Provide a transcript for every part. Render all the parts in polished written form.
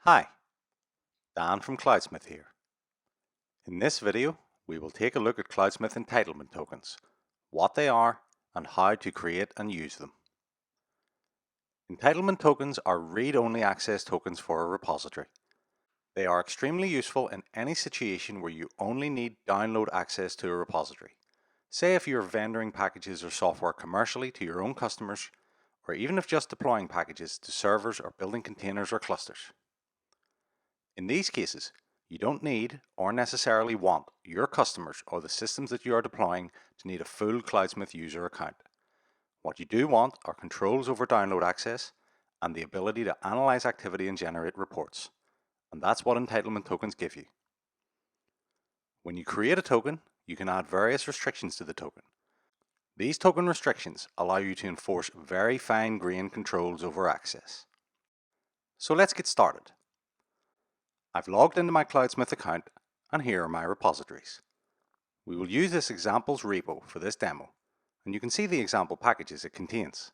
Hi, Dan from Cloudsmith here. In this video, we will take a look at Cloudsmith entitlement tokens, what they are, and how to create and use them. Entitlement tokens are read-only access tokens for a repository. They are extremely useful in any situation where you only need download access to a repository. Say if you're vendoring packages or software commercially to your own customers, or even if just deploying packages to servers or building containers or clusters. In these cases, you don't need or necessarily want your customers or the systems that you are deploying to need a full Cloudsmith user account. What you do want are controls over download access and the ability to analyze activity and generate reports. And that's what entitlement tokens give you. When you create a token, you can add various restrictions to the token. These token restrictions allow you to enforce very fine-grained controls over access. So let's get started. I've logged into my Cloudsmith account, and here are my repositories. We will use this examples repo for this demo, and you can see the example packages it contains.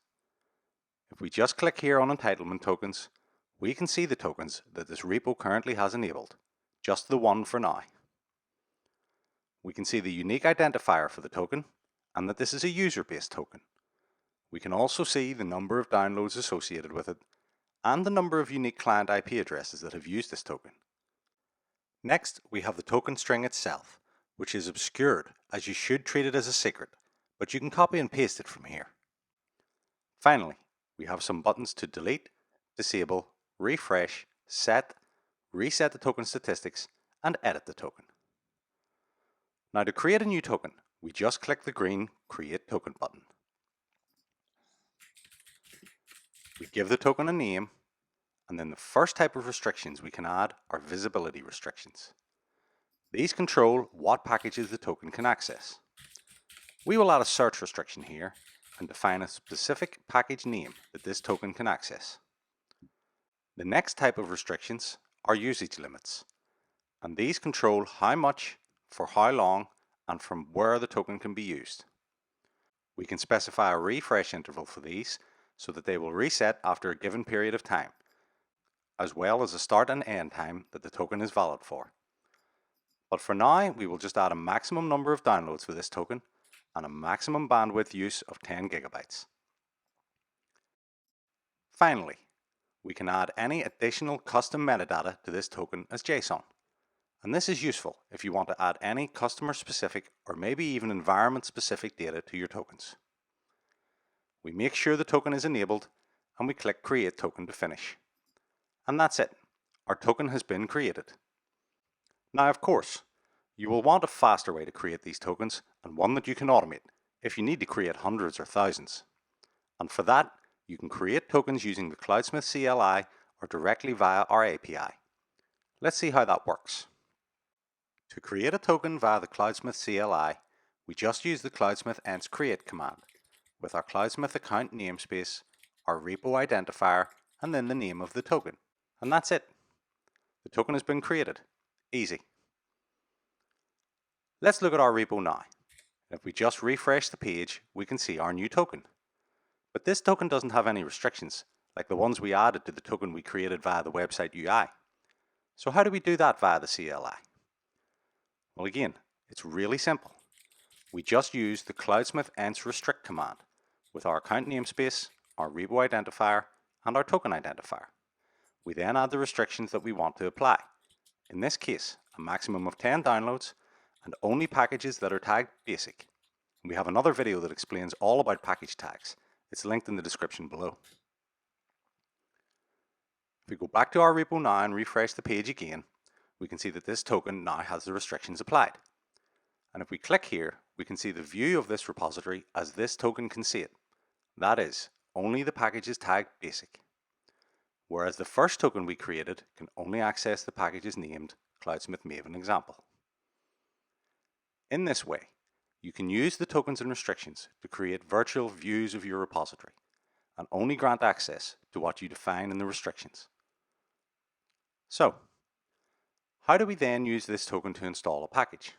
If we just click here on entitlement tokens, we can see the tokens that this repo currently has enabled, just the one for now. We can see the unique identifier for the token, and that this is a user-based token. We can also see the number of downloads associated with it, and the number of unique client IP addresses that have used this token. Next, we have the token string itself, which is obscured as you should treat it as a secret, but you can copy and paste it from here. Finally, we have some buttons to delete, disable, refresh, set, reset the token statistics, and edit the token. Now to create a new token, we just click the green Create Token button. We give the token a name, and then the first type of restrictions we can add are visibility restrictions. These control what packages the token can access. We will add a search restriction here and define a specific package name that this token can access. The next type of restrictions are usage limits, and these control how much, for how long, and from where the token can be used. We can specify a refresh interval for these so that they will reset after a given period of time, as well as a start and end time that the token is valid for. But for now, we will just add a maximum number of downloads for this token and a maximum bandwidth use of 10 gigabytes. Finally, we can add any additional custom metadata to this token as JSON. And this is useful if you want to add any customer-specific or maybe even environment-specific data to your tokens. We make sure the token is enabled and we click Create Token to finish. And that's it. Our token has been created. Now, of course, you will want a faster way to create these tokens and one that you can automate if you need to create hundreds or thousands. And for that, you can create tokens using the Cloudsmith CLI or directly via our API. Let's see how that works. To create a token via the Cloudsmith CLI, we just use the Cloudsmith ents create command with our Cloudsmith account namespace, our repo identifier, and then the name of the token. And that's it. The token has been created. Easy. Let's look at our repo now. If we just refresh the page, we can see our new token. But this token doesn't have any restrictions, like the ones we added to the token we created via the website UI. So how do we do that via the CLI? Well, again, it's really simple. We just use the Cloudsmith ents restrict command with our account namespace, our repo identifier, and our token identifier. We then add the restrictions that we want to apply. In this case, a maximum of 10 downloads and only packages that are tagged basic. We have another video that explains all about package tags. It's linked in the description below. If we go back to our repo now and refresh the page again, we can see that this token now has the restrictions applied. And if we click here, we can see the view of this repository as this token can see it. That is, only the packages tagged basic. Whereas the first token we created can only access the packages named Cloudsmith Maven example. In this way, you can use the tokens and restrictions to create virtual views of your repository and only grant access to what you define in the restrictions. So, how do we then use this token to install a package?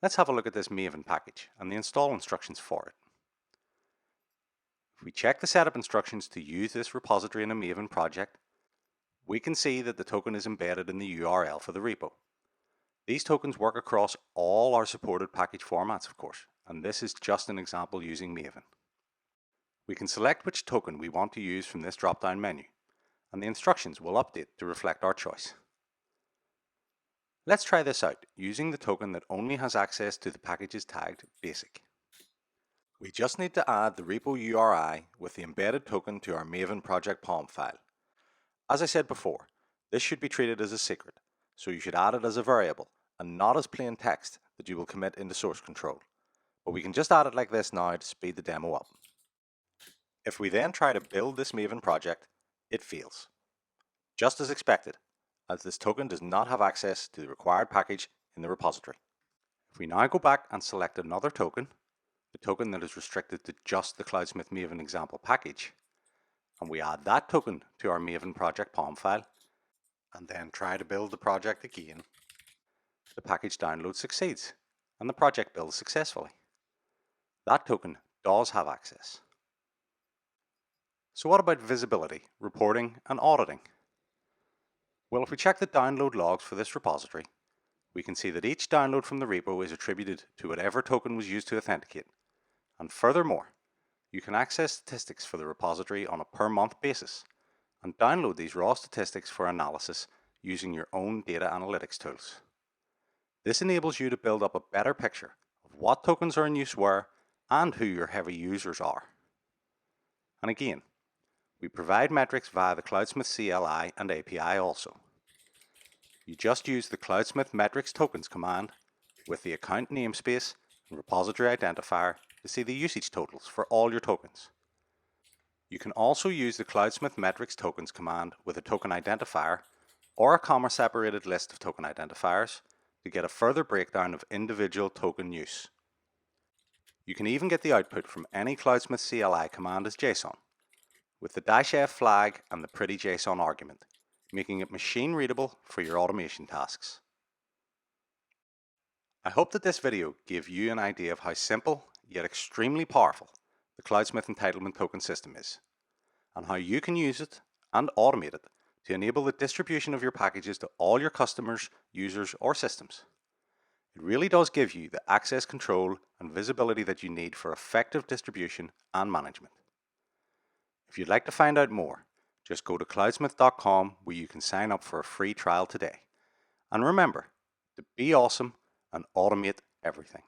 Let's have a look at this Maven package and the install instructions for it. If we check the setup instructions to use this repository in a Maven project, we can see that the token is embedded in the URL for the repo. These tokens work across all our supported package formats, of course, and this is just an example using Maven. We can select which token we want to use from this drop-down menu, and the instructions will update to reflect our choice. Let's try this out using the token that only has access to the packages tagged basic. We just need to add the repo URI with the embedded token to our Maven project POM file. As I said before, this should be treated as a secret, so you should add it as a variable and not as plain text that you will commit into source control. But we can just add it like this now to speed the demo up. If we then try to build this Maven project, it fails. Just as expected, as this token does not have access to the required package in the repository. If we now go back and select another token, the token that is restricted to just the Cloudsmith Maven example package, and we add that token to our Maven project POM file, and then try to build the project again, the package download succeeds, and the project builds successfully. That token does have access. So what about visibility, reporting, and auditing? Well, if we check the download logs for this repository, we can see that each download from the repo is attributed to whatever token was used to authenticate. And furthermore, you can access statistics for the repository on a per month basis and download these raw statistics for analysis using your own data analytics tools. This enables you to build up a better picture of what tokens are in use where and who your heavy users are. And again, we provide metrics via the Cloudsmith CLI and API also. You just use the Cloudsmith metrics tokens command with the account namespace and repository identifier to see the usage totals for all your tokens. You can also use the Cloudsmith metrics tokens command with a token identifier or a comma-separated list of token identifiers to get a further breakdown of individual token use. You can even get the output from any Cloudsmith CLI command as JSON, with the -f flag and the pretty JSON argument, making it machine readable for your automation tasks. I hope that this video gave you an idea of how simple yet extremely powerful the Cloudsmith Entitlement Token system is, and how you can use it and automate it to enable the distribution of your packages to all your customers, users, or systems. It really does give you the access control and visibility that you need for effective distribution and management. If you'd like to find out more, just go to cloudsmith.com where you can sign up for a free trial today. And remember to be awesome and automate everything.